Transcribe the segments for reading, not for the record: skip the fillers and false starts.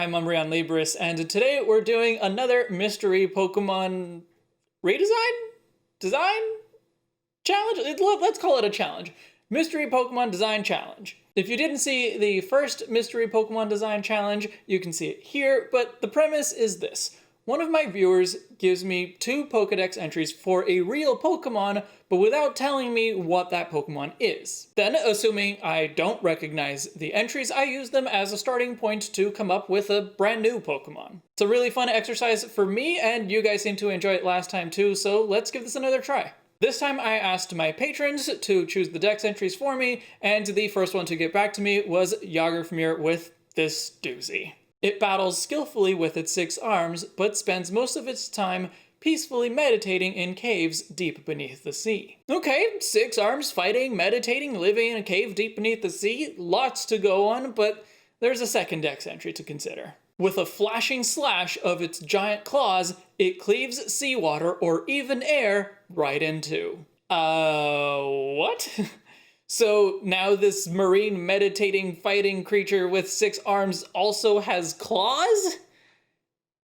I'm Umbreon Libris, and today we're doing another mystery Pokemon redesign? Design? Challenge? Let's call it a challenge. Mystery Pokemon Design Challenge. If you didn't see the first Mystery Pokemon Design Challenge, you can see it here, but the premise is this. One of my viewers gives me 2 Pokédex entries for a real Pokemon, but without telling me what that Pokemon is. Then, assuming I don't recognize the entries, I use them as a starting point to come up with a brand new Pokemon. It's a really fun exercise for me, and you guys seemed to enjoy it last time too, so let's give this another try. This time I asked my patrons to choose the dex entries for me, and the first one to get back to me was Yagerfmir with this doozy. It battles skillfully with its 6 arms, but spends most of its time peacefully meditating in caves deep beneath the sea. Okay, 6 arms, fighting, meditating, living in a cave deep beneath the sea, lots to go on, but there's a second dex entry to consider. With a flashing slash of its giant claws, it cleaves seawater or even air right in two. What? So now this marine meditating fighting creature with 6 arms also has claws?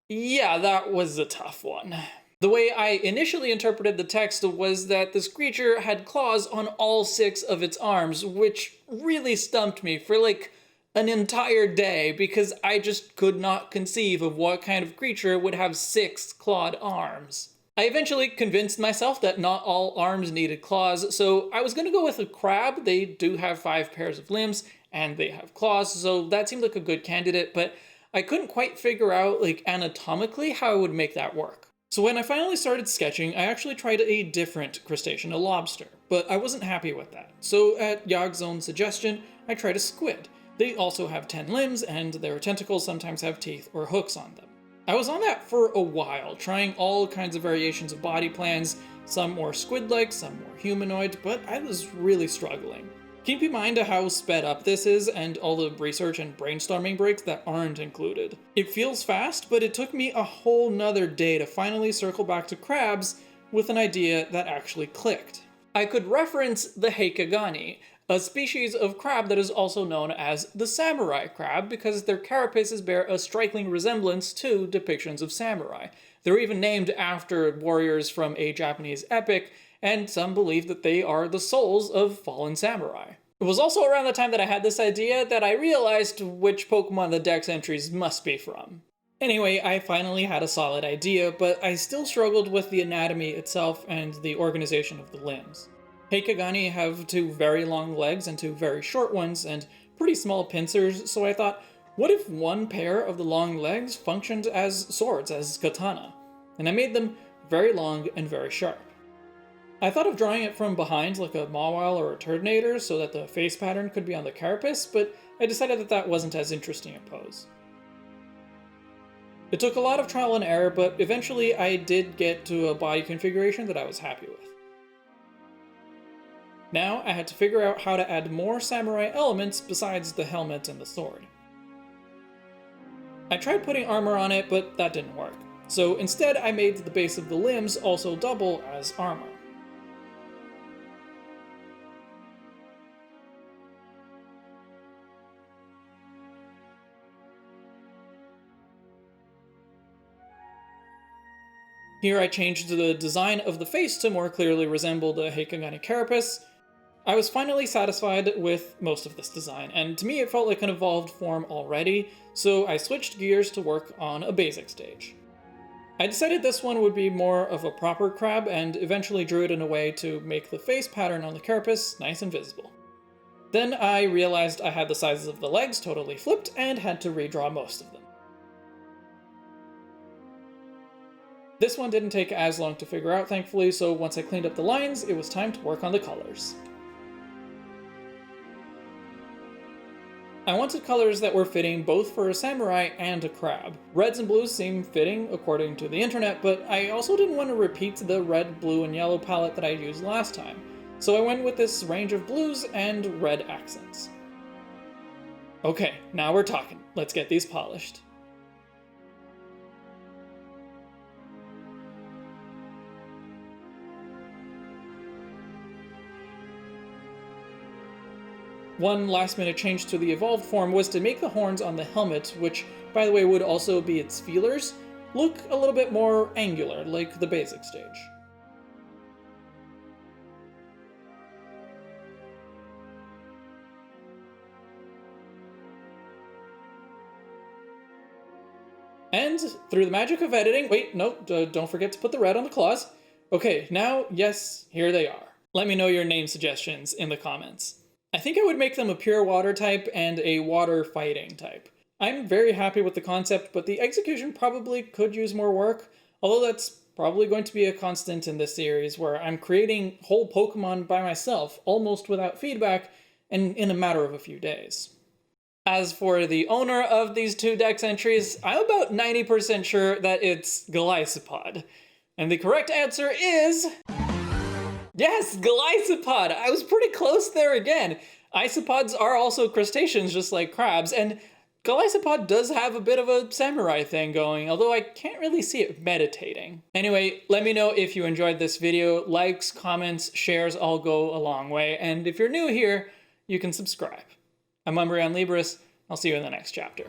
Yeah, that was a tough one. The way I initially interpreted the text was that this creature had claws on all 6 of its arms, which really stumped me for like an entire day because I just could not conceive of what kind of creature would have 6 clawed arms. I eventually convinced myself that not all arms needed claws, so I was going to go with a crab. They do have 5 pairs of limbs, and they have claws, so that seemed like a good candidate, but I couldn't quite figure out, like, anatomically how I would make that work. So when I finally started sketching, I actually tried a different crustacean, a lobster, but I wasn't happy with that. So at Yog's own suggestion, I tried a squid. They also have 10 limbs, and their tentacles sometimes have teeth or hooks on them. I was on that for a while, trying all kinds of variations of body plans, some more squid-like, some more humanoid, but I was really struggling. Keep in mind how sped up this is and all the research and brainstorming breaks that aren't included. It feels fast, but it took me a whole nother day to finally circle back to crabs with an idea that actually clicked. I could reference the Heikagani, a species of crab that is also known as the samurai crab because their carapaces bear a striking resemblance to depictions of samurai. They're even named after warriors from a Japanese epic, and some believe that they are the souls of fallen samurai. It was also around the time that I had this idea that I realized which Pokemon the dex entries must be from. Anyway, I finally had a solid idea, but I still struggled with the anatomy itself and the organization of the limbs. Heikagani have 2 very long legs and 2 very short ones, and pretty small pincers, so I thought, what if one pair of the long legs functioned as swords, as katana? And I made them very long and very sharp. I thought of drawing it from behind like a Mawile or a Turtonator so that the face pattern could be on the carapace, but I decided that that wasn't as interesting a pose. It took a lot of trial and error, but eventually I did get to a body configuration that I was happy with. Now I had to figure out how to add more samurai elements besides the helmet and the sword. I tried putting armor on it, but that didn't work. So instead I made the base of the limbs also double as armor. Here I changed the design of the face to more clearly resemble the Heikagani carapace. I was finally satisfied with most of this design, and to me it felt like an evolved form already, so I switched gears to work on a basic stage. I decided this one would be more of a proper crab, and eventually drew it in a way to make the face pattern on the carapace nice and visible. Then I realized I had the sizes of the legs totally flipped, and had to redraw most of them. This one didn't take as long to figure out, thankfully, so once I cleaned up the lines, it was time to work on the colors. I wanted colors that were fitting both for a samurai and a crab. Reds and blues seem fitting according to the internet, but I also didn't want to repeat the red, blue, and yellow palette that I used last time, so I went with this range of blues and red accents. Okay, now we're talking. Let's get these polished. One last minute change to the evolved form was to make the horns on the helmet, which by the way would also be its feelers, look a little bit more angular, like the basic stage. And through the magic of editing, wait, no, don't forget to put the red on the claws. Okay, now, yes, here they are. Let me know your name suggestions in the comments. I think I would make them a pure water type and a water fighting type. I'm very happy with the concept, but the execution probably could use more work, although that's probably going to be a constant in this series where I'm creating whole Pokemon by myself, almost without feedback, and in a matter of a few days. As for the owner of these two dex entries, I'm about 90% sure that it's Golisopod. And the correct answer is... yes, Golisopod! I was pretty close there again. Isopods are also crustaceans just like crabs, and Golisopod does have a bit of a samurai thing going, although I can't really see it meditating. Anyway, let me know if you enjoyed this video. Likes, comments, shares all go a long way, and if you're new here, you can subscribe. I'm Umbreon Libris. I'll see you in the next chapter.